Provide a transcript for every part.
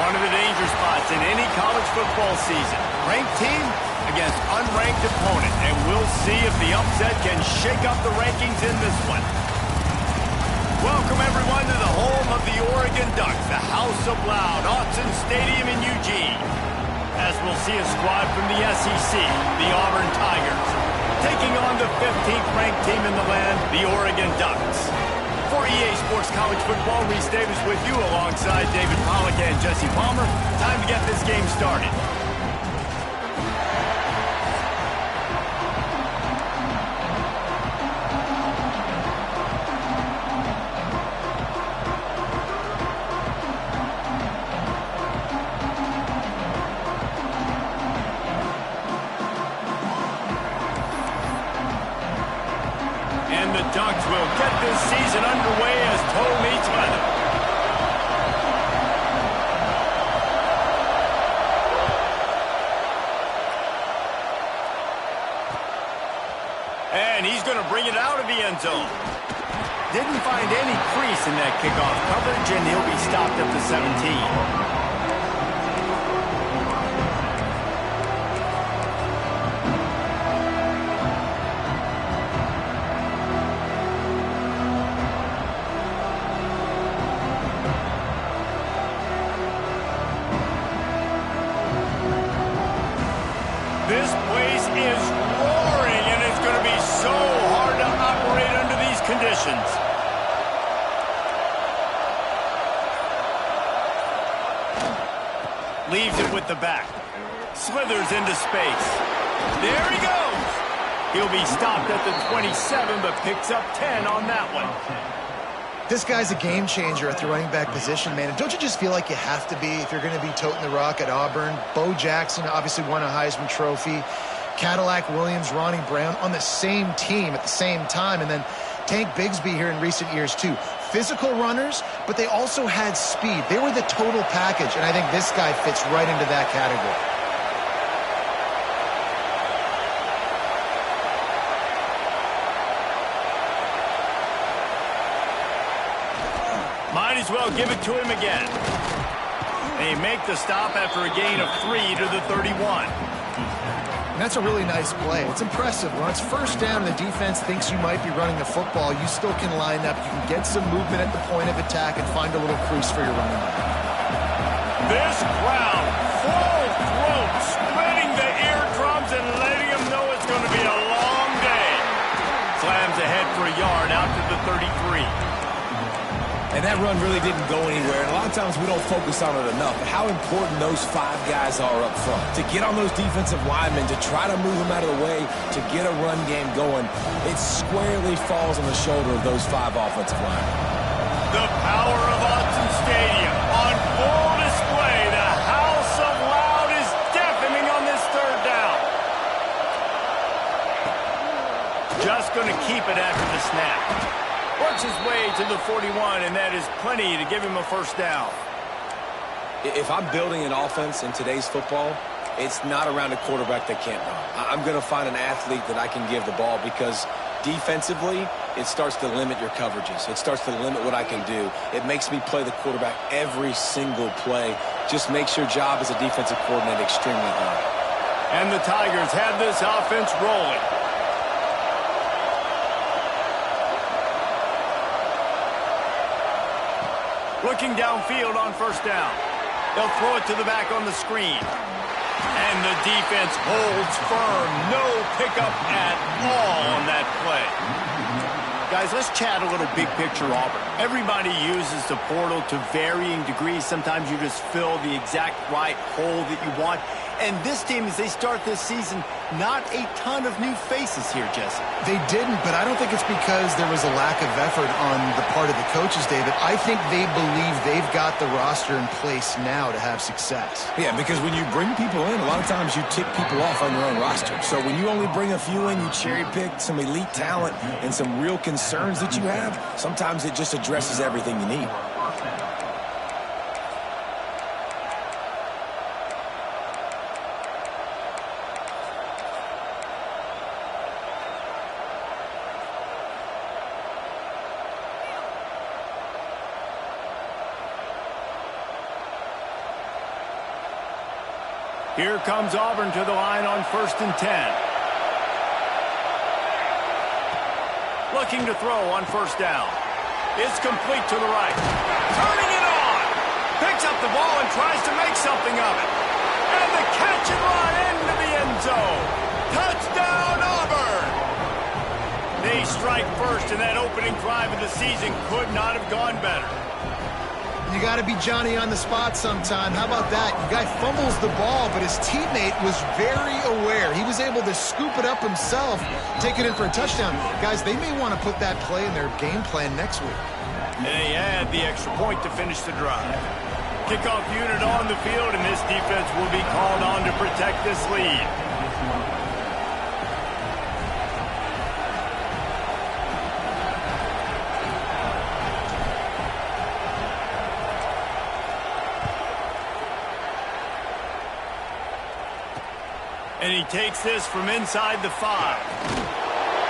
One of the danger spots in any college football season. Ranked team against unranked opponent. And we'll see if the upset can shake up the rankings in this one. Welcome, everyone, to the home of the Oregon Ducks, the House of Loud, Autzen Stadium in Eugene. As we'll see a squad from the SEC, the Auburn Tigers, taking on the 15th ranked team in the land, the Oregon Ducks. For EA Sports College Football, Reese Davis with you alongside David Pollack and Jesse Palmer. Time to get this game started. Ducks will get this season underway as toe meets leather. And he's going to bring it out of the end zone. Didn't find any crease in that kickoff coverage, and he'll be stopped at the 17. This place is roaring, and it's going to be so hard to operate under these conditions. Leaves it with the back. Slithers into space. There he goes. He'll be stopped at the 27, but picks up 10 on that one. This guy's a game changer at the running back position, man. And don't you just feel like you have to be if you're going to be toting the rock at Auburn? Bo Jackson obviously won a Heisman Trophy. Cadillac Williams, Ronnie Brown on the same team at the same time. And then Tank Bigsby here in recent years, too. Physical runners, but they also had speed. They were the total package, and I think this guy fits right into that category. Might as well give it to him again. They make the stop after a gain of 3 to the 31. And that's a really nice play. It's impressive. When it's first down and the defense thinks you might be running the football, you still can line up. You can get some movement at the point of attack and find a little crease for your running back. This crowd, full throat, spreading the eardrums and letting them know it's going to be a long day. Slams ahead for a yard out to the 33. And that run really didn't go anywhere. And a lot of times we don't focus on it enough. But how important those 5 guys are up front. To get on those defensive linemen, to try to move them out of the way, to get a run game going, it squarely falls on the shoulder of those 5 offensive linemen. The power of Autzen Stadium on full display. The House of Loud is deafening on this third down. Just going to keep it after the snap. Works his way to the 41, and that is plenty to give him a first down. If I'm building an offense in today's football, it's not around a quarterback that can't run. I'm going to find an athlete that I can give the ball because defensively, it starts to limit your coverages. It starts to limit what I can do. It makes me play the quarterback every single play. Just makes your job as a defensive coordinator extremely hard. And the Tigers have this offense rolling. Looking downfield on first down. They'll throw it to the back on the screen. And the defense holds firm. No pickup at all on that play. Guys, let's chat a little big picture Auburn. Everybody uses the portal to varying degrees. Sometimes you just fill the exact right hole that you want. And this team, as they start this season, not a ton of new faces here, Jesse. They didn't, but I don't think it's because there was a lack of effort on the part of the coaches, David. I think they believe they've got the roster in place now to have success. Yeah, because when you bring people in, a lot of times you tick people off on your own roster. So when you only bring a few in, you cherry-pick some elite talent and some real concerns that you have, sometimes it just addresses everything you need. Here comes Auburn to the line on 1st and 10. Looking to throw on 1st down. It's complete to the right. Turning it on. Picks up the ball and tries to make something of it. And the catch and run into the end zone. Touchdown, Auburn! They strike first, and that opening drive of the season could not have gone better. You got to be Johnny on the spot sometime. How about that? The guy fumbles the ball, but his teammate was very aware. He was able to scoop it up himself, take it in for a touchdown. Guys, they may want to put that play in their game plan next week. And they add the extra point to finish the drive. Kickoff unit on the field, and this defense will be called on to protect this lead. And he takes this from inside the 5.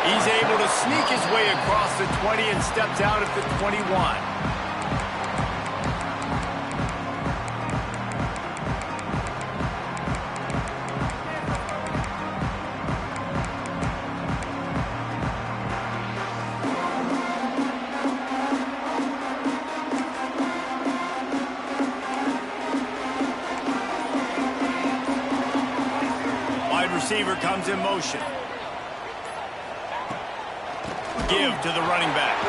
He's able to sneak his way across the 20 and steps out at the 21. Receiver comes in motion. Give to the running back.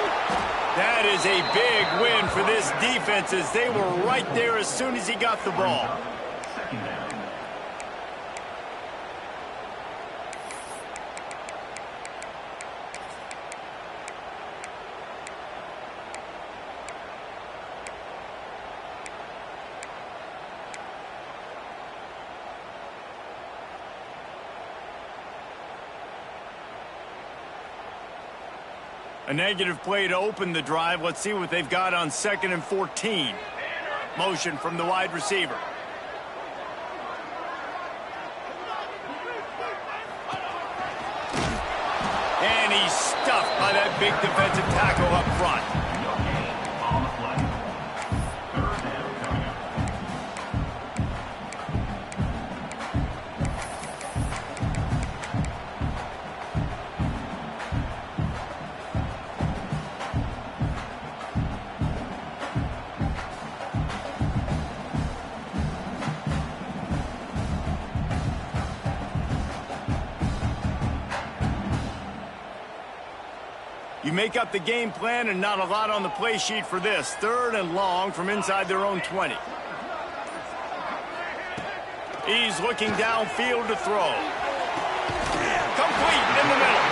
That is a big win for this defense as they were right there as soon as he got the ball. A negative play to open the drive. Let's see what they've got on 2nd and 14. Motion from the wide receiver. And he's stuffed by that big defensive tackle up front. You make up the game plan and not a lot on the play sheet for this. 3rd and long from inside their own 20. He's looking downfield to throw. Complete in the middle.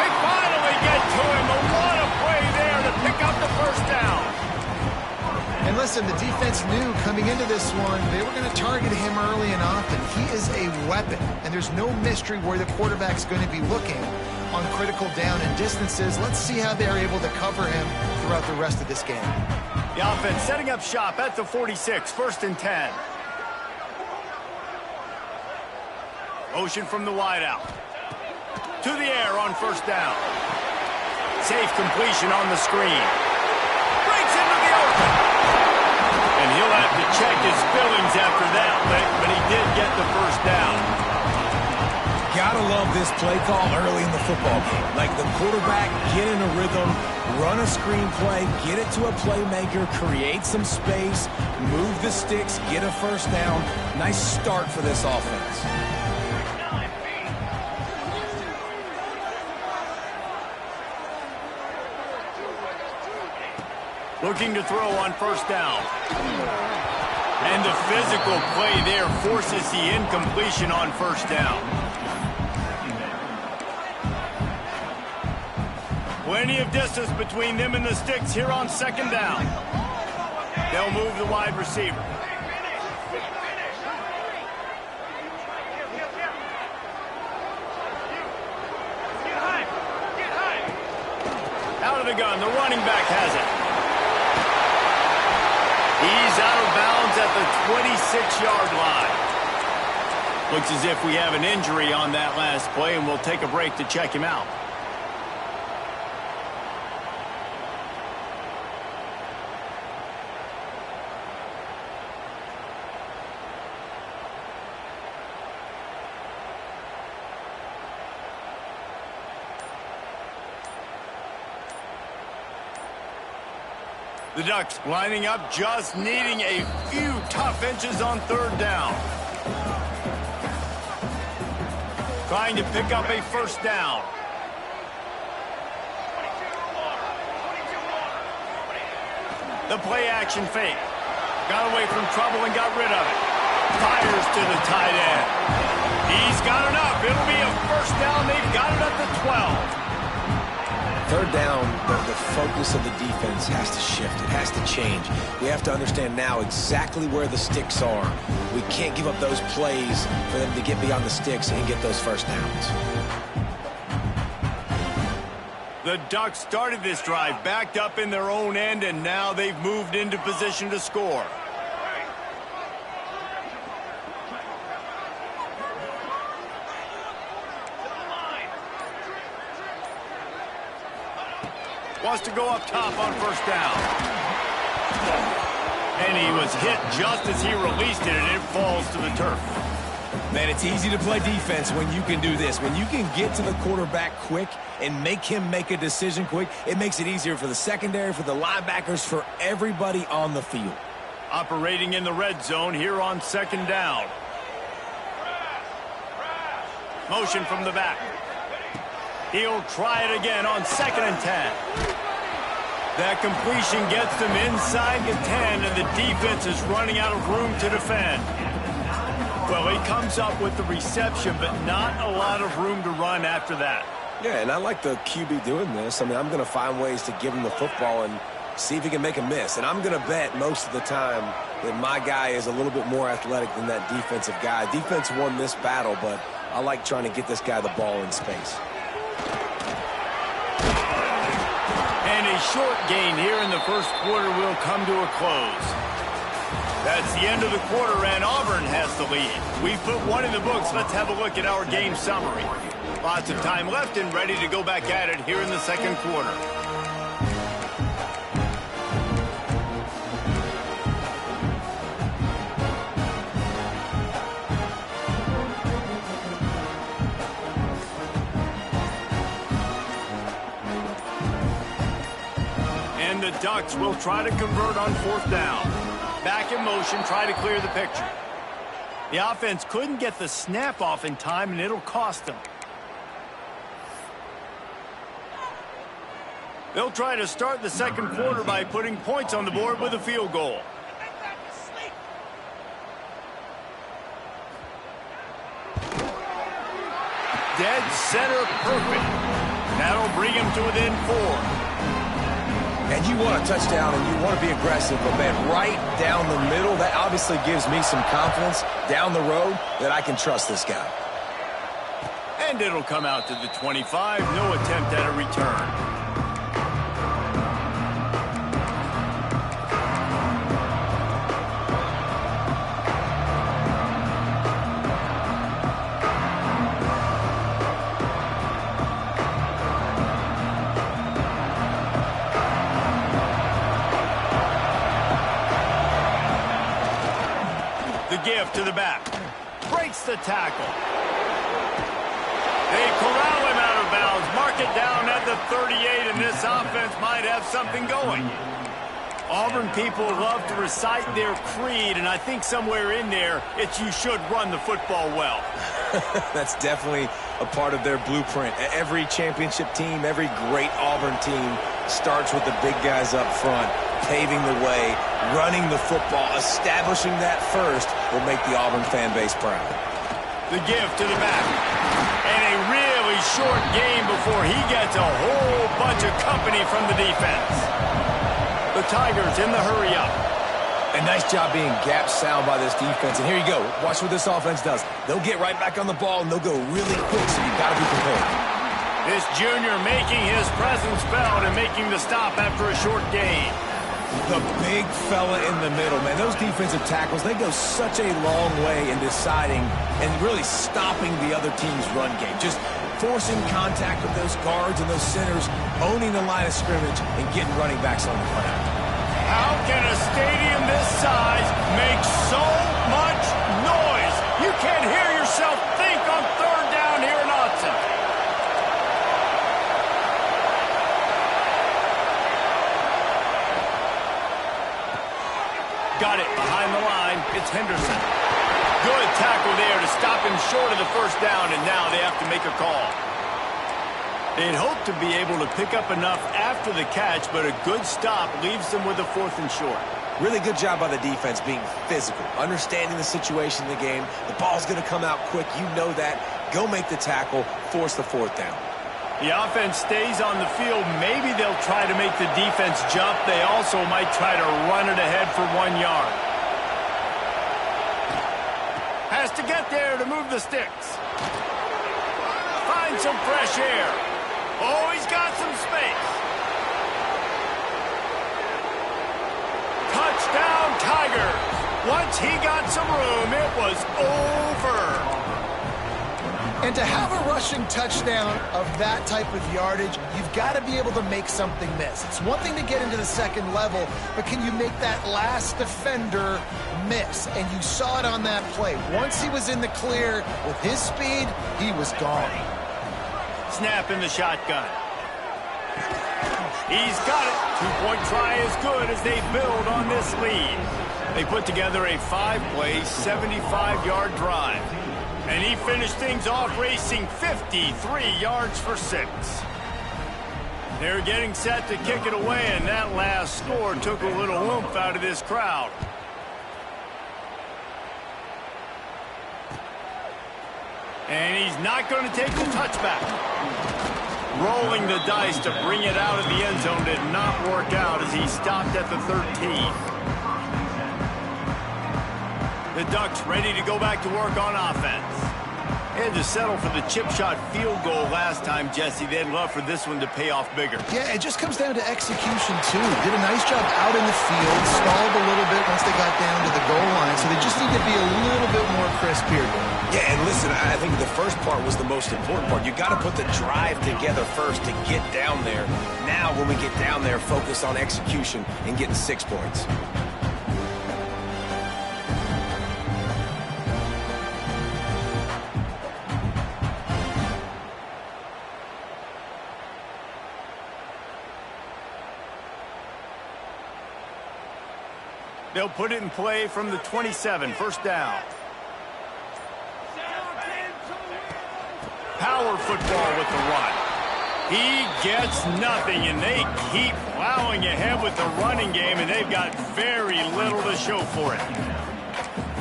They finally get to him. A lot of play there to pick up the 1st down. And listen, the defense knew coming into this one, they were going to target him early and often. He is a weapon, and there's no mystery where the quarterback's going to be looking on critical down and distances. Let's see how they're able to cover him throughout the rest of this game. The offense setting up shop at the 46, 1st and 10. Motion from the wideout. To the air on 1st down. Safe completion on the screen. Breaks into the open. And he'll have to check his feelings after that lick, but he did get the 1st down. Gotta love this play call early in the football game. Like the quarterback, get in a rhythm, run a screen play, get it to a playmaker, create some space, move the sticks, get a 1st down. Nice start for this offense. Looking to throw on 1st down. And the physical play there forces the incompletion on 1st down. Plenty of distance between them and the sticks here on 2nd down. They'll move the wide receiver. Out of the gun, the running back has it. He's out of bounds at the 26-yard line. Looks as if we have an injury on that last play, and we'll take a break to check him out. The Ducks lining up, just needing a few tough inches on third down. Trying to pick up a first down. The play action fake. Got away from trouble and got rid of it. Fires to the tight end. He's got enough. It'll be a first down. They've got it at the 12. Third down, the focus of the defense has to shift. It has to change. We have to understand now exactly where the sticks are. We can't give up those plays for them to get beyond the sticks and get those first downs. The Ducks started this drive backed up in their own end, and now they've moved into position to score. Wants to go up top on first down. And he was hit just as he released it, and it falls to the turf. Man, it's easy to play defense when you can do this. When you can get to the quarterback quick and make him make a decision quick, it makes it easier for the secondary, for the linebackers, for everybody on the field. Operating in the red zone here on second down. Motion from the back. He'll try it again on 2nd and 10. That completion gets them inside the 10, and the defense is running out of room to defend. Well, he comes up with the reception, but not a lot of room to run after that. Yeah, and I like the QB doing this. I mean, I'm going to find ways to give him the football and see if he can make a miss. And I'm going to bet most of the time that my guy is a little bit more athletic than that defensive guy. Defense won this battle, but I like trying to get this guy the ball in space. And a short gain here in the first quarter will come to a close. That's the end of the quarter, and Auburn has the lead. We've put one in the books. Let's have a look at our game summary. Lots of time left and ready to go back at it here in the second quarter. And the Ducks will try to convert on fourth down. Back in motion, try to clear the picture. The offense couldn't get the snap off in time, and it'll cost them. They'll try to start the second quarter by putting points on the board with a field goal. Dead center perfect. That'll bring him to within 4. And you want a touchdown and you want to be aggressive, but man, right down the middle, that obviously gives me some confidence down the road that I can trust this guy. And it'll come out to the 25. No attempt at a return. Gift to the back. Breaks the tackle. They corral him out of bounds. Mark it down at the 38, and this offense might have something going. Auburn people love to recite their creed, and I think somewhere in there, it's you should run the football well. That's definitely a part of their blueprint. Every championship team, every great Auburn team starts with the big guys up front, paving the way, running the football, establishing that first will make the Auburn fan base proud. The give to the back. And a really short game before he gets a whole bunch of company from the defense. The Tigers in the hurry up. A nice job being gap sound by this defense. And here you go. Watch what this offense does. They'll get right back on the ball, and they'll go really quick, so you've got to be prepared. This junior making his presence felt and making the stop after a short gain. The big fella in the middle, man. Those defensive tackles, they go such a long way in deciding and really stopping the other team's run game. Just forcing contact with those guards and those centers, owning the line of scrimmage, and getting running backs on the ground. How can a stadium this size make so much noise? You can't hear yourself think on third down here in Autzen. Got it behind the line. It's Henderson. Good tackle there to stop him short of the first down, and now they have to make a call. They'd hope to be able to pick up enough after the catch, but a good stop leaves them with a 4th and short. Really good job by the defense being physical, understanding the situation in the game. The ball's going to come out quick. You know that. Go make the tackle, force the 4th down. The offense stays on the field. Maybe they'll try to make the defense jump. They also might try to run it ahead for 1 yard. Has to get there to move the sticks. Find some fresh air. Oh, he's got some space. Touchdown, Tigers. Once he got some room, it was over. And to have a rushing touchdown of that type of yardage, you've got to be able to make something miss. It's one thing to get into the second level, but can you make that last defender miss? And you saw it on that play. Once he was in the clear with his speed, he was gone. Snap in the shotgun. He's got it. 2-point try is good as they build on this lead. They put together a 5-play, 75-yard drive. And he finished things off racing 53 yards for 6. They're getting set to kick it away, and that last score took a little oomph out of this crowd. And he's not going to take the touchback. Rolling the dice to bring it out of the end zone did not work out as he stopped at the 13. The Ducks ready to go back to work on offense. They had to settle for the chip shot field goal last time, Jesse. They'd love for this one to pay off bigger. Yeah, it just comes down to execution, too. Did a nice job out in the field, stalled a little bit once they got down to the goal line, so they just need to be a little bit more crisp here. Yeah, and listen, I think the first part was the most important part. You got to put the drive together first to get down there. Now, when we get down there, focus on execution and getting 6 points. They'll put it in play from the 27, 1st down. Power football with the run. He gets nothing, and they keep plowing ahead with the running game, and they've got very little to show for it.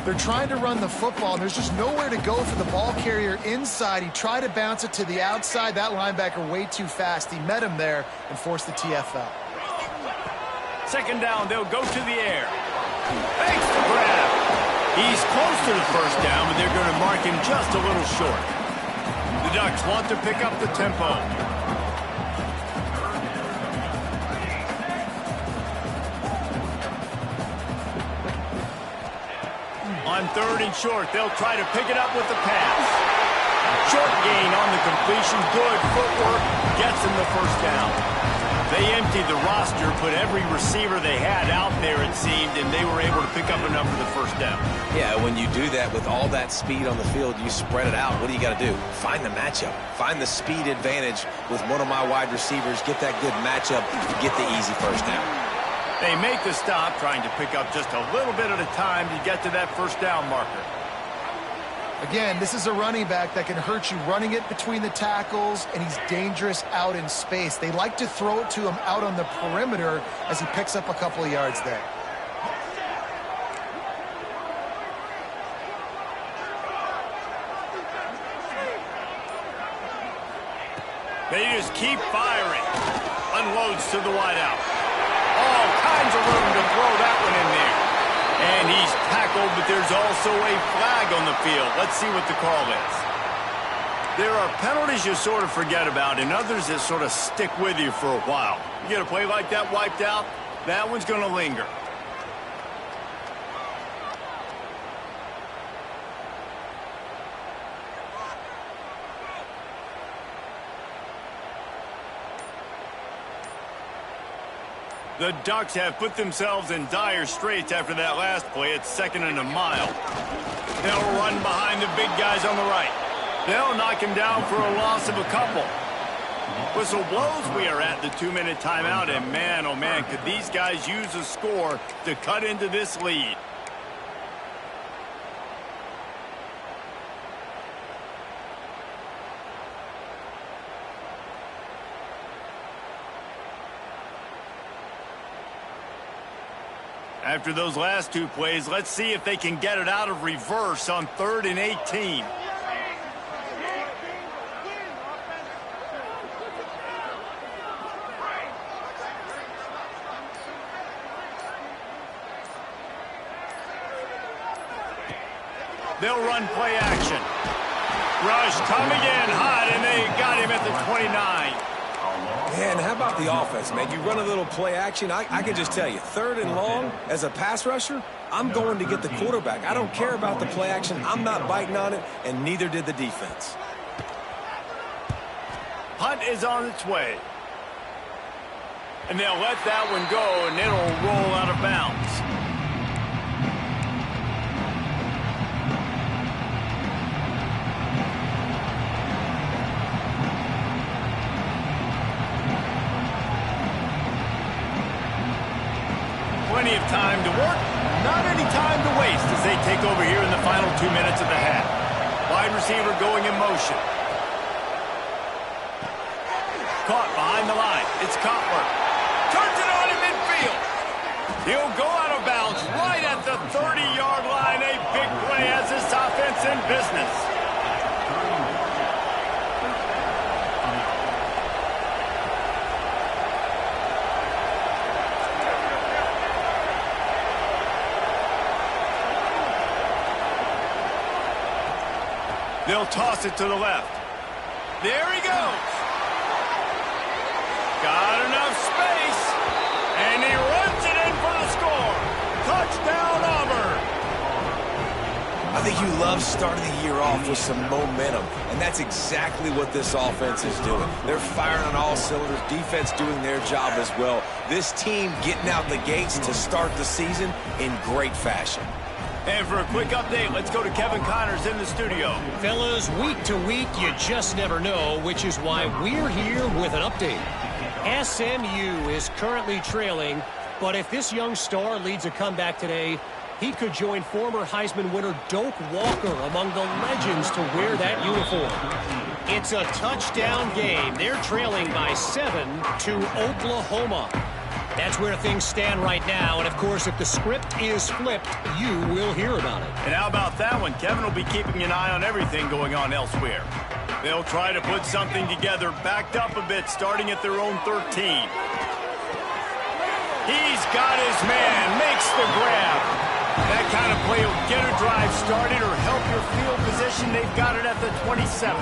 They're trying to run the football, and there's just nowhere to go for the ball carrier inside. He tried to bounce it to the outside. That linebacker way too fast. He met him there and forced the TFL. 2nd down, they'll go to the air. Thanks to grab. He's close to the 1st down, but they're going to mark him just a little short. The Ducks want to pick up the tempo. On 3rd and short, they'll try to pick it up with the pass. Short gain on the completion. Good footwork. Gets him the 1st down. They emptied the roster, put every receiver they had out there, it seemed, and they were able to pick up enough for the 1st down. Yeah, when you do that with all that speed on the field, you spread it out. What do you got to do? Find the matchup. Find the speed advantage with one of my wide receivers. Get that good matchup to get the easy 1st down. They make the stop, trying to pick up just a little bit at a time to get to that 1st down marker. Again, this is a running back that can hurt you running it between the tackles, and he's dangerous out in space. They like to throw it to him out on the perimeter as he picks up a couple of yards there. They just keep firing. Unloads to the wideout. All kinds of room to throw that one in there. And he's tackled, but there's also a flag on the field. Let's see what the call is. There are penalties you sort of forget about and others that sort of stick with you for a while. You get a play like that wiped out, that one's going to linger. The Ducks have put themselves in dire straits after that last play. It's 2nd and a mile. They'll run behind the big guys on the right. They'll knock him down for a loss of a couple. Whistle blows, we are at the 2-minute timeout, and man, oh man, could these guys use a score to cut into this lead. After those last two plays, let's see if they can get it out of reverse on 3rd and 18. They'll run play action. Rush coming in hot, and they got him at the 29. Man, how about the offense, man? You run a little play action. I can just tell you, 3rd and long, as a pass rusher, I'm going to get the quarterback. I don't care about the play action. I'm not biting on it, and neither did the defense. Punt is on its way. And they'll let that one go, and it'll roll out of bounds. Plenty of time to work, not any time to waste as they take over here in the final 2 minutes of the half. Wide receiver going in motion. Caught behind the line. It's Cotler. Turns it on in midfield. He'll go out of bounds right at the 30-yard line. A big play as this offense in business. They'll toss it to the left. There he goes. Got enough space. And he runs it in for the score. Touchdown, Auburn. I think you love starting the year off with some momentum, and that's exactly what this offense is doing. They're firing on all cylinders, defense doing their job as well. This team getting out the gates to start the season in great fashion. And for a quick update, let's go to Kevin Connors in the studio. Fellas, week to week, you just never know, which is why we're here with an update. SMU is currently trailing, but if this young star leads a comeback today, he could join former Heisman winner Doak Walker among the legends to wear that uniform. It's a touchdown game. They're trailing by 7 to Oklahoma. That's where things stand right now, and of course, if the script is flipped, you will hear about it. And how about that one? Kevin will be keeping an eye on everything going on elsewhere. They'll try to put something together, backed up a bit, starting at their own 13. He's got his man, makes the grab. That kind of play will get a drive started or help your field position. They've got it at the 27.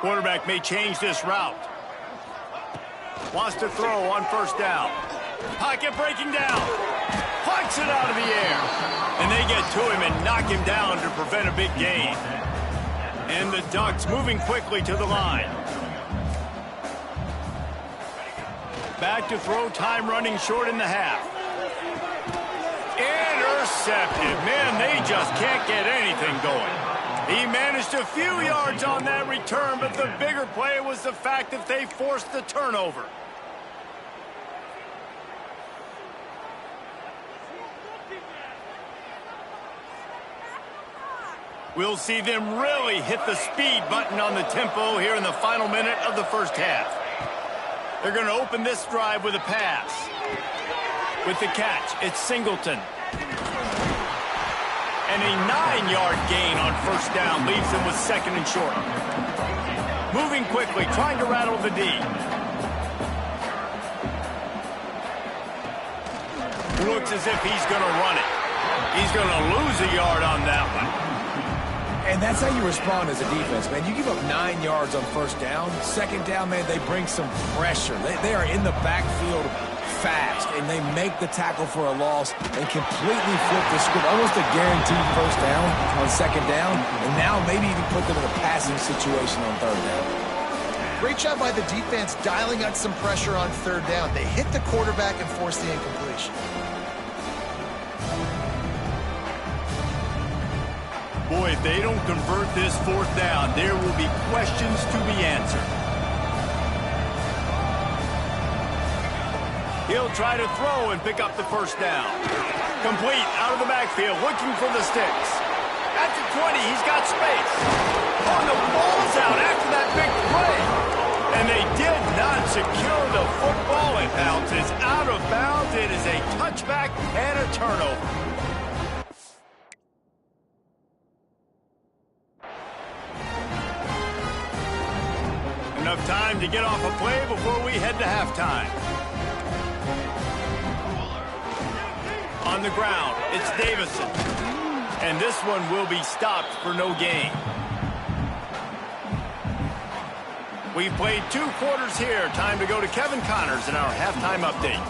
Quarterback may change this route. Wants to throw on 1st down. Pocket breaking down. Plucks it out of the air. And they get to him and knock him down to prevent a big gain. And the Ducks moving quickly to the line. Back to throw, time running short in the half. Intercepted. Man, they just can't get anything going. He managed a few yards on that return, but the bigger play was the fact that they forced the turnover. We'll see them really hit the speed button on the tempo here in the final minute of the first half. They're going to open this drive with a pass. With the catch, it's Singleton. And a 9-yard gain on 1st down leaves them with 2nd and short. Moving quickly, trying to rattle the D. Looks as if he's going to run it. He's going to lose a yard on that one. And that's how you respond as a defense, man. You give up 9 yards on 1st down. 2nd down, man, they bring some pressure. They are in the backfield fast, and they make the tackle for a loss and completely flip the script. Almost a guaranteed 1st down on 2nd down, and now maybe even put them in a passing situation on 3rd down. Great job by the defense dialing out some pressure on third down. They hit the quarterback and forced the incompletion. Boy, if they don't convert this fourth down, there will be questions to be answered. He'll try to throw and pick up the first down. Complete out of the backfield, looking for the sticks. At the 20, he's got space. Oh, the ball's out after that big play. And they did not secure the football. It bounces out of bounds. It is a touchback and a turnover. Enough time to get off a play before we head to halftime. On the ground, it's Davison. And this one will be stopped for no gain. We've played 2 quarters here. Time to go to Kevin Connors in our halftime update.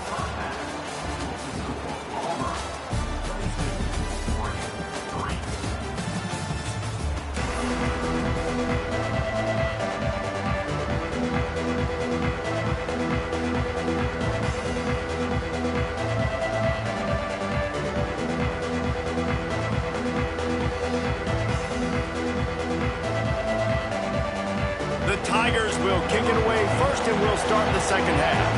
Tigers will kick it away first, and we'll start the second half.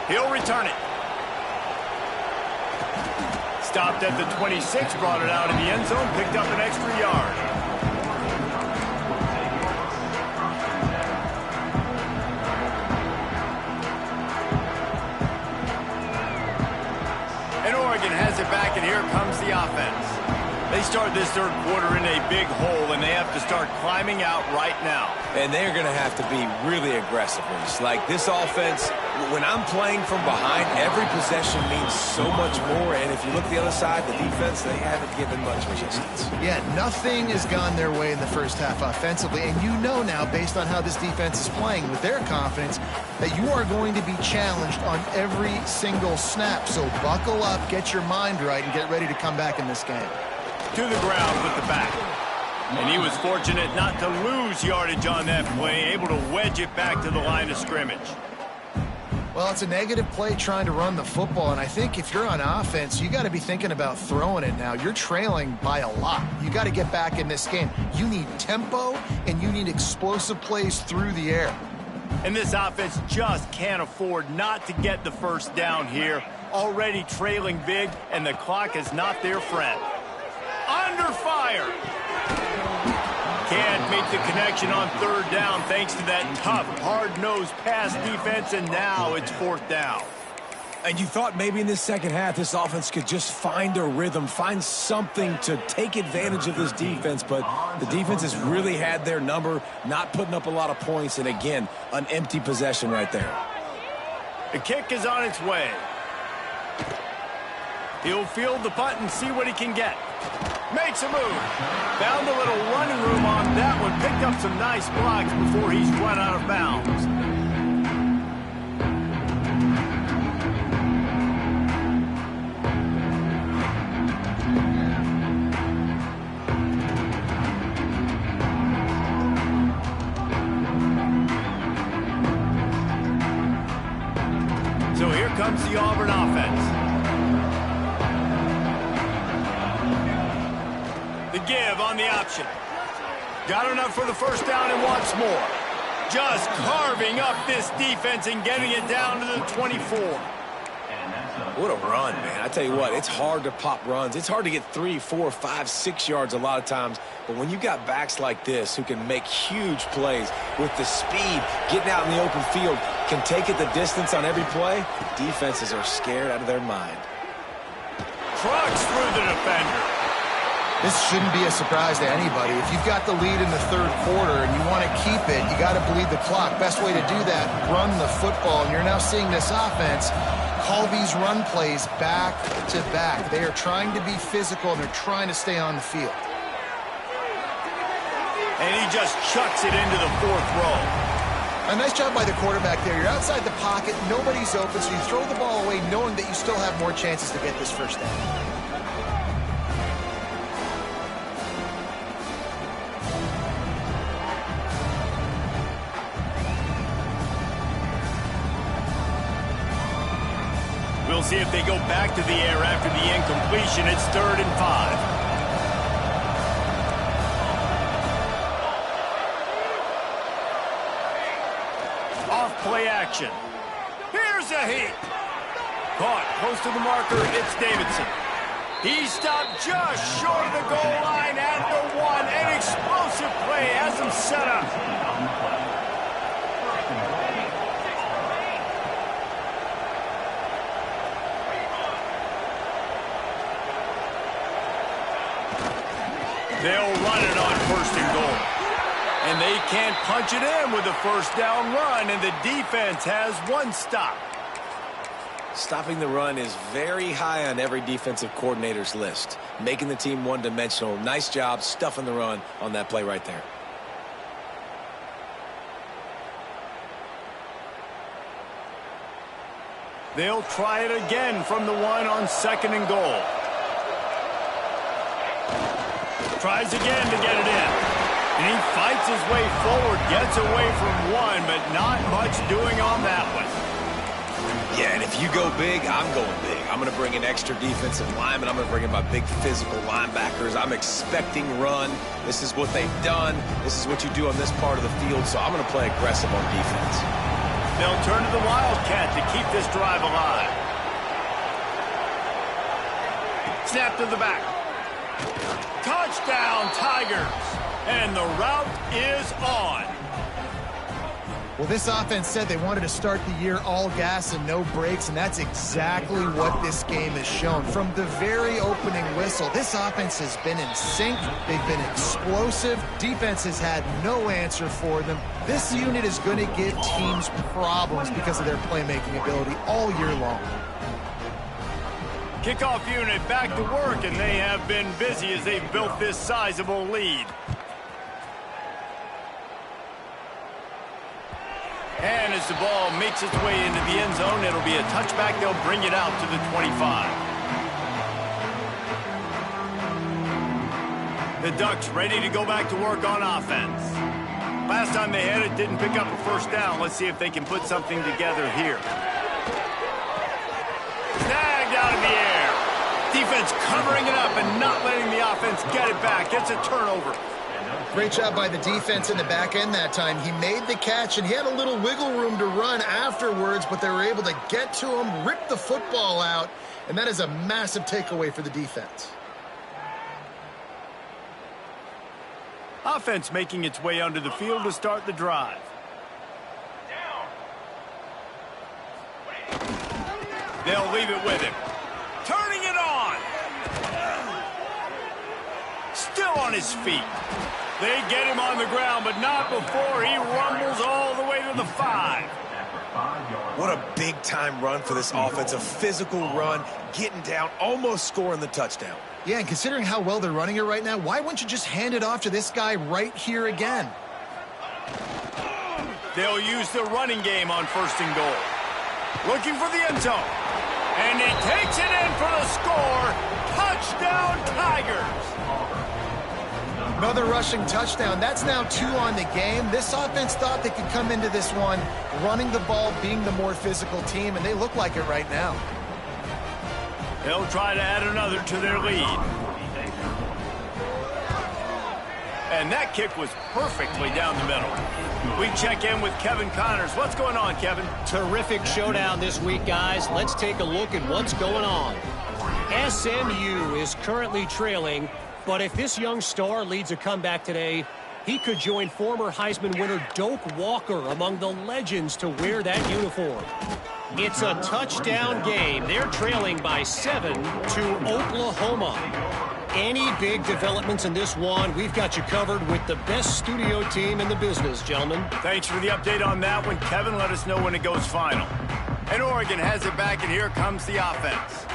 He'll return it. Stopped at the 26, brought it out in the end zone, picked up an extra yard. Has it back, and here comes the offense. They start this third quarter in a big hole, and they have to start climbing out right now. And they're going to have to be really aggressive. It's like this offense, when I'm playing from behind, every possession means so much more. And if you look the other side, the defense, they haven't given much resistance. Yeah, nothing has gone their way in the first half offensively. And you know now, based on how this defense is playing with their confidence, that you are going to be challenged on every single snap. So buckle up, get your mind right, and get ready to come back in this game. To the ground with the back. And he was fortunate not to lose yardage on that play, able to wedge it back to the line of scrimmage. Well, it's a negative play trying to run the football, and I think if you're on offense, you got to be thinking about throwing it now. You're trailing by a lot. You got to get back in this game. You need tempo, and you need explosive plays through the air. And this offense just can't afford not to get the first down here. Already trailing big, and the clock is not their friend. Under fire. Can't make the connection on third down thanks to that tough, hard-nosed pass defense, and now it's fourth down. And you thought maybe in this second half this offense could just find a rhythm, find something to take advantage of this defense, but the defense has really had their number, not putting up a lot of points, and again, an empty possession right there. The kick is on its way. He'll field the punt and see what he can get. Makes a move. Found a little running room on that one. Picked up some nice blocks before he's run out of bounds. So here comes the Auburn offense. The give on the option. Got enough for the first down and wants more. Just carving up this defense and getting it down to the 24. What a run, man. I tell you what, it's hard to pop runs. It's hard to get 3, 4, 5, 6 yards a lot of times. But when you got backs like this who can make huge plays with the speed, getting out in the open field, can take it the distance on every play, defenses are scared out of their mind. Trucks through the defender. This shouldn't be a surprise to anybody. If you've got the lead in the third quarter and you want to keep it, you got to bleed the clock. Best way to do that, run the football. And you're now seeing this offense call these run plays back to back. They are trying to be physical, and they're trying to stay on the field. And he just chucks it into the fourth row. A nice job by the quarterback there. You're outside the pocket, nobody's open, so you throw the ball away knowing that you still have more chances to get this first down. We'll see if they go back to the air after the incompletion. It's 3rd and 5. Off play action. Here's a heap. Caught close to the marker. It's Davidson. He stopped just short of the goal line at the 1. An explosive play has him set up. They'll run it on 1st and goal. And they can't punch it in with a first down run, and the defense has 1 stop. Stopping the run is very high on every defensive coordinator's list. Making the team one-dimensional. Nice job stuffing the run on that play right there. They'll try it again from the 1 on 2nd and goal. Tries again to get it in. And he fights his way forward, gets away from 1, but not much doing on that one. Yeah, and if you go big, I'm going big. I'm going to bring in extra defensive linemen. I'm going to bring in my big physical linebackers. I'm expecting run. This is what they've done. This is what you do on this part of the field, so I'm going to play aggressive on defense. They'll turn to the Wildcat to keep this drive alive. Snap to the back. Touchdown, Tigers. And the route is on. Well, this offense said they wanted to start the year all gas and no brakes, and that's exactly what this game has shown. From the very opening whistle, this offense has been in sync. They've been explosive. Defense has had no answer for them. This unit is going to give teams problems because of their playmaking ability all year long. Kickoff unit back to work, and they have been busy as they've built this sizable lead. And as the ball makes its way into the end zone, it'll be a touchback. They'll bring it out to the 25. The Ducks ready to go back to work on offense. Last time they had it, didn't pick up a first down. Let's see if they can put something together here. Snagged out of the air. Defense covering it up and not letting the offense get it back. It's a turnover. Great job by the defense in the back end that time. He made the catch, and he had a little wiggle room to run afterwards, but they were able to get to him, rip the football out, and that is a massive takeaway for the defense. Offense making its way onto the field to start the drive. They'll leave it with him. Turning it on. Still on his feet. They get him on the ground, but not before he rumbles all the way to the 5. What a big-time run for this offense. A physical run, getting down, almost scoring the touchdown. Yeah, and considering how well they're running it right now, why wouldn't you just hand it off to this guy right here again? They'll use the running game on 1st and goal. Looking for the end zone. And he takes it in for the score. Touchdown, Tigers. Another rushing touchdown. That's now 2 on the game. This offense thought they could come into this one running the ball, being the more physical team, and they look like it right now. They'll try to add another to their lead. And that kick was perfectly down the middle. We check in with Kevin Connors. What's going on, Kevin? Terrific showdown this week, guys. Let's take a look at what's going on. SMU is currently trailing, but if this young star leads a comeback today, he could join former Heisman winner Doak Walker among the legends to wear that uniform. It's a touchdown game. They're trailing by 7 to Oklahoma. Any big developments in this one, we've got you covered with the best studio team in the business, gentlemen. Thanks for the update on that one, Kevin. Let us know when it goes final. And Oregon has it back, and here comes the offense.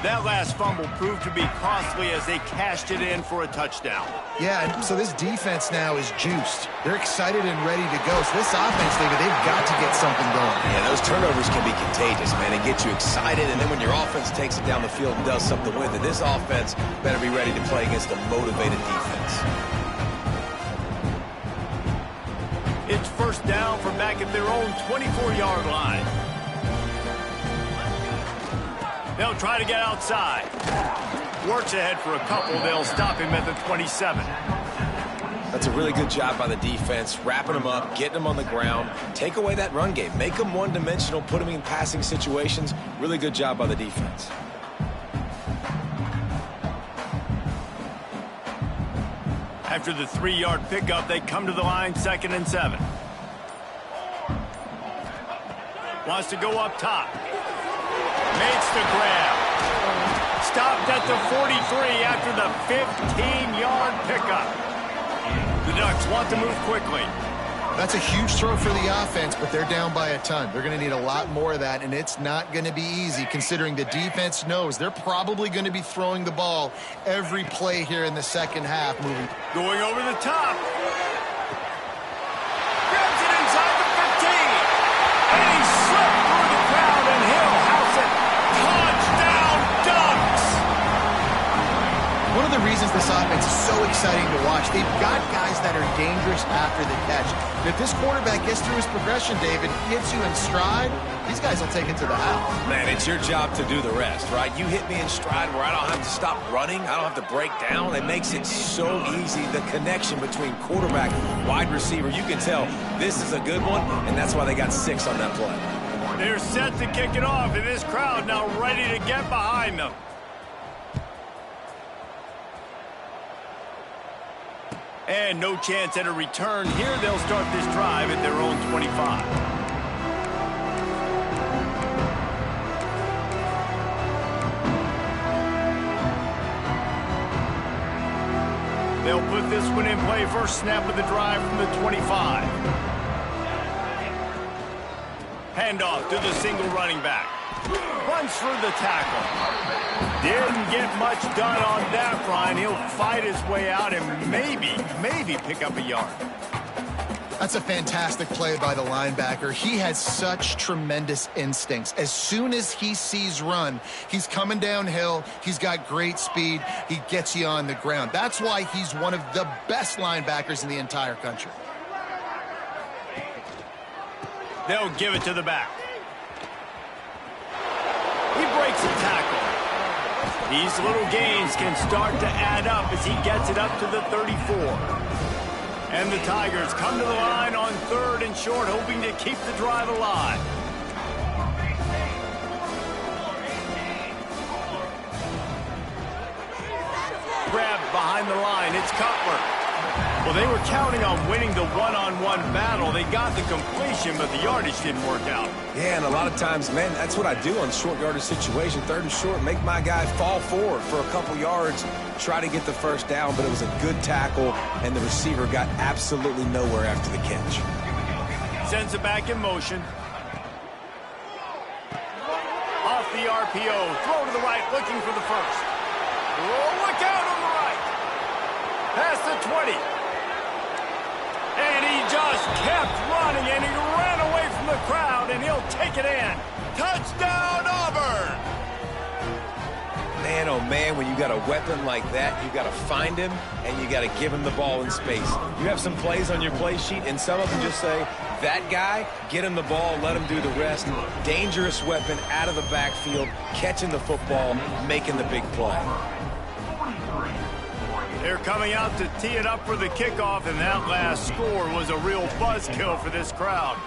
That last fumble proved to be costly as they cashed it in for a touchdown. Yeah, and so this defense now is juiced. They're excited and ready to go. So this offense, David, they've got to get something going. Yeah, those turnovers can be contagious, man. They get you excited, and then when your offense takes it down the field and does something with it, this offense better be ready to play against a motivated defense. It's first down from back at their own 24-yard line. They'll try to get outside. Works ahead for a couple. They'll stop him at the 27. That's a really good job by the defense, wrapping them up, getting them on the ground. Take away that run game. Make them one-dimensional, put them in passing situations. Really good job by the defense. After the 3-yard pickup, they come to the line, 2nd and 7. Wants to go up top. Makes the grab. Stopped at the 43 after the 15-yard pickup. The Ducks want to move quickly. That's a huge throw for the offense, but they're down by a ton. They're going to need a lot more of that, and it's not going to be easy considering the defense knows they're probably going to be throwing the ball every play here in the second half. Going over the top. Grabs it inside the 15. And he slipped through the crowd, and he'll house it. Touchdown, Ducks! One of the reasons this offense is so exciting to watch, they've got guys that are dangerous after the catch. And if this quarterback gets through his progression, David, hits you in stride, these guys will take it to the house. Man, it's your job to do the rest, right? You hit me in stride where I don't have to stop running. I don't have to break down. It makes it so easy. The connection between quarterback and wide receiver, you can tell this is a good one, and that's why they got 6 on that play. They're set to kick it off, and this crowd now ready to get behind them. And no chance at a return here. They'll start this drive at their own 25. They'll put this one in play. First snap of the drive from the 25. Handoff to the single running back. Runs through the tackle. Didn't get much done on that run. He'll fight his way out and maybe pick up a yard. That's a fantastic play by the linebacker. He has such tremendous instincts. As soon as he sees run, he's coming downhill. He's got great speed. He gets you on the ground. That's why he's one of the best linebackers in the entire country. They'll give it to the back. He breaks a tackle. These little gains can start to add up as he gets it up to the 34. And the Tigers come to the line on 3rd and short, hoping to keep the drive alive. Grabbed behind the line. It's Cutler. Well, they were counting on winning the one-on-one battle. They got the completion, but the yardage didn't work out. Yeah, and a lot of times, man, that's what I do on short yardage situation. 3rd and short, make my guy fall forward for a couple yards, try to get the first down, but it was a good tackle, and the receiver got absolutely nowhere after the catch. Sends it back in motion. Off the RPO, throw to the right, looking for the first. Oh, look out on the right. Past the 20. And he just kept running, and he ran away from the crowd, and he'll take it in. Touchdown, Auburn! Man, oh man, when you got a weapon like that, you got to find him, and you got to give him the ball in space. You have some plays on your play sheet, and some of them just say, that guy, get him the ball, let him do the rest. Dangerous weapon out of the backfield, catching the football, making the big play. They're coming out to tee it up for the kickoff, and that last score was a real buzzkill for this crowd.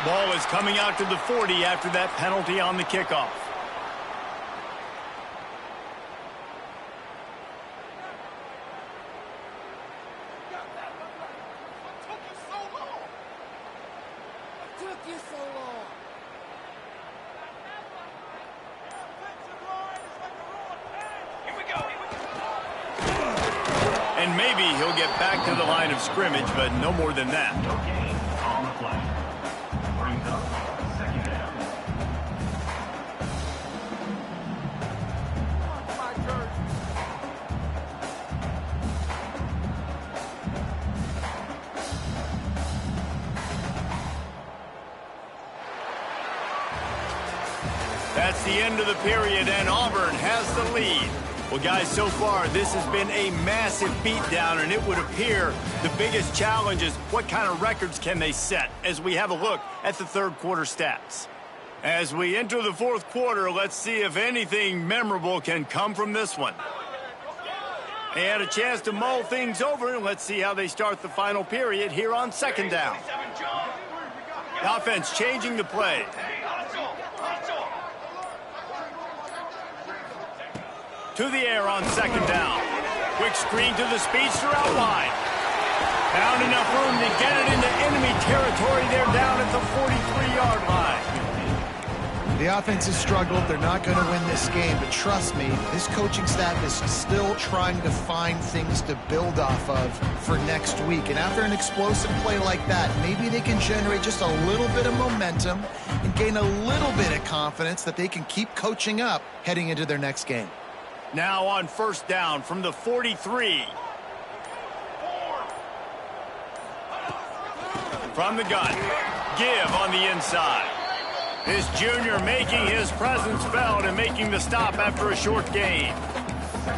Ball is coming out to the 40 after that penalty on the kickoff. And maybe he'll get back to the line of scrimmage, but no more than that. That's the end of the period, and Auburn has the lead. Well, guys, so far, this has been a massive beatdown, and it would appear the biggest challenge is what kind of records can they set as we have a look at the third quarter stats. As we enter the fourth quarter, let's see if anything memorable can come from this one. They had a chance to mull things over, and let's see how they start the final period here on second down. The offense changing the play. To the air on second down. Quick screen to the speedster out wide. Found enough room to get it into enemy territory. They're down at the 43-yard line. The offense has struggled. They're not going to win this game, but trust me, this coaching staff is still trying to find things to build off of for next week. And after an explosive play like that, maybe they can generate just a little bit of momentum and gain a little bit of confidence that they can keep coaching up heading into their next game. Now on first down from the 43. From the gun. Give on the inside. This junior making his presence felt and making the stop after a short gain.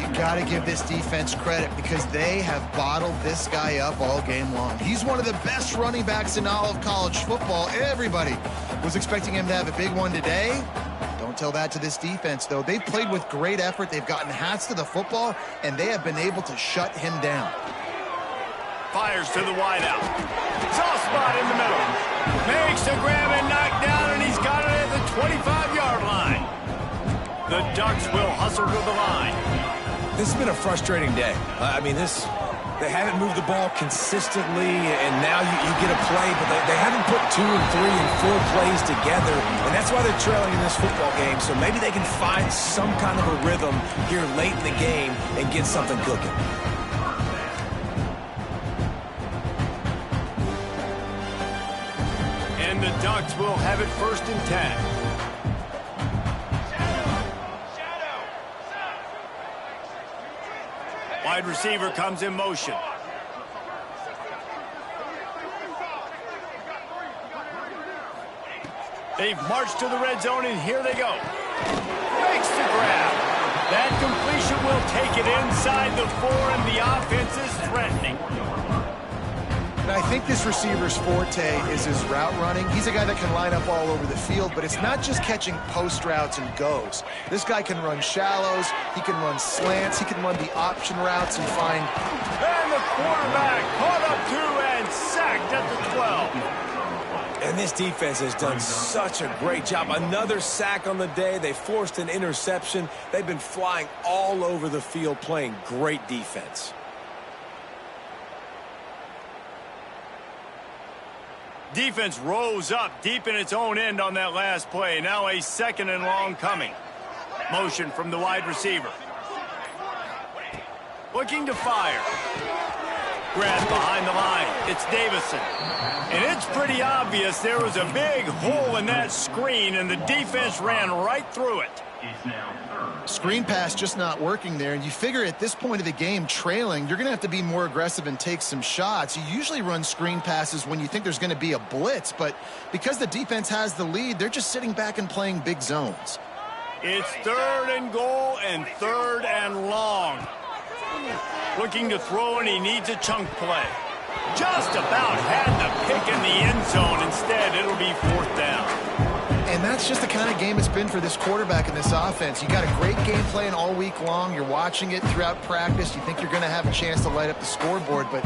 You got to give this defense credit because they have bottled this guy up all game long. He's one of the best running backs in all of college football. Everybody was expecting him to have a big one today. Don't tell that to this defense, though. They've played with great effort. They've gotten hats to the football, and they have been able to shut him down. Fires to the wideout. Soft spot in the middle. Makes the grab and knock down, and he's got it at the 25-yard line. The Ducks will hustle to the line. This has been a frustrating day. They haven't moved the ball consistently, and now you get a play, but they haven't put 2 and 3 and 4 plays together, and that's why they're trailing in this football game. So maybe they can find some kind of a rhythm here late in the game and get something cooking. And the Ducks will have it 1st and 10. Wide receiver comes in motion. They've marched to the red zone, and here they go. Makes the grab. That completion will take it inside the 4, and the offense is threatening. And I think this receiver's forte is his route running. He's a guy that can line up all over the field, but it's not just catching post routes and goes. This guy can run shallows, he can run slants, he can run the option routes and find... And the quarterback caught up to and sacked at the 12. And this defense has done such a great job. Another sack on the day. They forced an interception. They've been flying all over the field playing great defense. Defense rose up deep in its own end on that last play. Now a 2nd and long coming. Motion from the wide receiver. Looking to fire. Grab behind the line. It's Davison. And it's pretty obvious there was a big hole in that screen, and the defense ran right through it. Screen pass just not working there, and you figure at this point of the game, trailing, you're going to have to be more aggressive and take some shots. You usually run screen passes when you think there's going to be a blitz, but because the defense has the lead, they're just sitting back and playing big zones. It's 3rd and goal and 3rd and long. Looking to throw, and he needs a chunk play. Just about had the pick in the end zone. Instead, it'll be 4th down. And that's just the kind of game it's been for this quarterback and this offense. You got a great game plan all week long. You're watching it throughout practice. You think you're going to have a chance to light up the scoreboard, but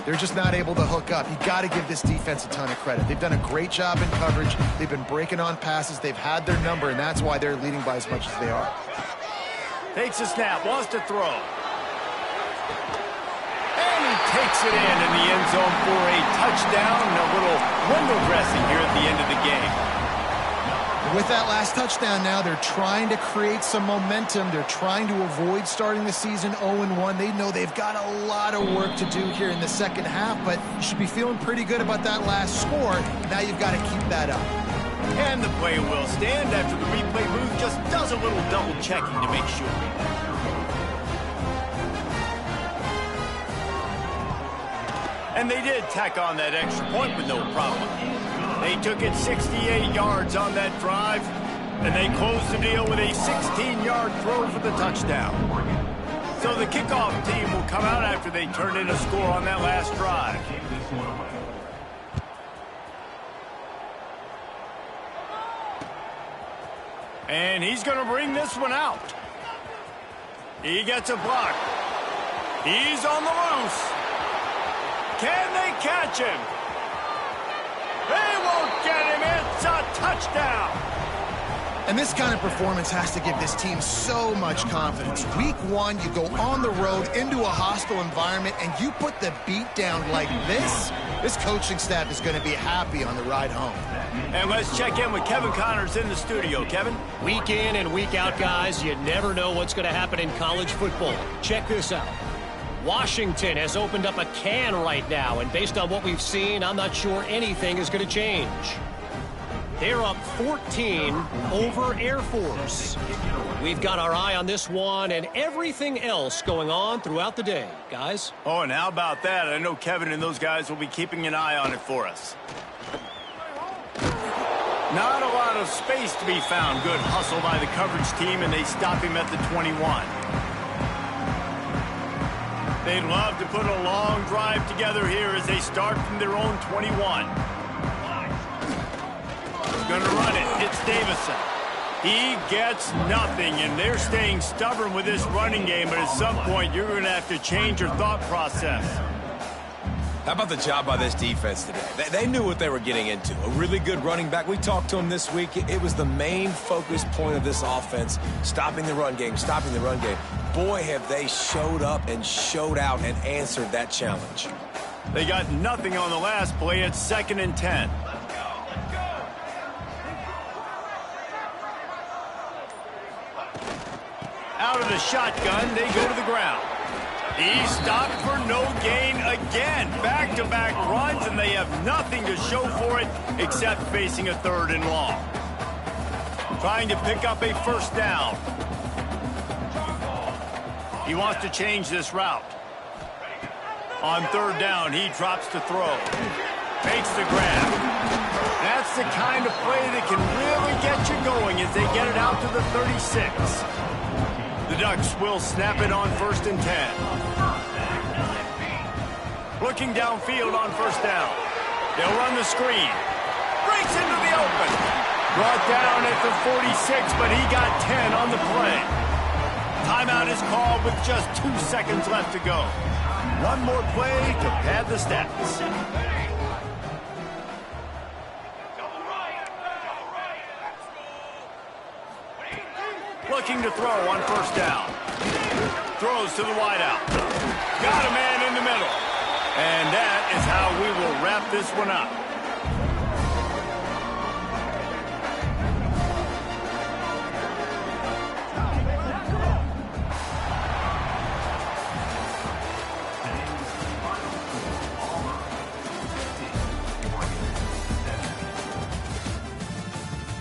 they're just not able to hook up. You got to give this defense a ton of credit. They've done a great job in coverage. They've been breaking on passes. They've had their number, and that's why they're leading by as much as they are. Takes a snap, wants to throw. And he takes it in the end zone for a touchdown and a little window dressing here at the end of the game. With that last touchdown now, they're trying to create some momentum. They're trying to avoid starting the season 0-1. They know they've got a lot of work to do here in the second half, but you should be feeling pretty good about that last score. Now you've got to keep that up. And the play will stand after the replay booth just does a little double checking to make sure. And they did tack on that extra point with no problem. They took it 68 yards on that drive. And they close the deal with a 16-yard throw for the touchdown. So the kickoff team will come out after they turn in a score on that last drive. And he's going to bring this one out. He gets a block. He's on the loose. Can they catch him? They won't get him. It's a touchdown. And this kind of performance has to give this team so much confidence. Week 1, you go on the road into a hostile environment, and you put the beat down like this. This coaching staff is going to be happy on the ride home. And let's check in with Kevin Connors in the studio. Kevin? Week in and week out, guys, you never know what's going to happen in college football. Check this out. Washington has opened up a can right now, and based on what we've seen, I'm not sure anything is going to change. They're up 14 over Air Force. We've got our eye on this one and everything else going on throughout the day, guys. Oh, and how about that? I know Kevin and those guys will be keeping an eye on it for us. Not a lot of space to be found. Good hustle by the coverage team, and they stop him at the 21. They'd love to put a long drive together here as they start from their own 21. Going to run it. It's Davison. He gets nothing, and they're staying stubborn with this running game, but at some point you're going to have to change your thought process. How about the job by this defense today? They knew what they were getting into. A really good running back. We talked to him this week. It was the main focus point of this offense, stopping the run game, stopping the run game. Boy, have they showed up and showed out and answered that challenge. They got nothing on the last play. It's 2nd and 10. Out of the shotgun, they go to the ground. He stopped for no gain again. Back-to-back runs, and they have nothing to show for it except facing a 3rd and long. Trying to pick up a 1st down. He wants to change this route. On 3rd down, he drops to throw. Makes the grab. That's the kind of play that can really get you going as they get it out to the 36. The Ducks will snap it on 1st and 10. Looking downfield on 1st down. They'll run the screen. Breaks into the open. Brought down at the 46, but he got 10 on the play. Timeout is called with just 2 seconds left to go. One more play to pad the stats. Looking to throw on 1st down. Throws to the wideout. Got a man in the middle. And that is how we will wrap this one up.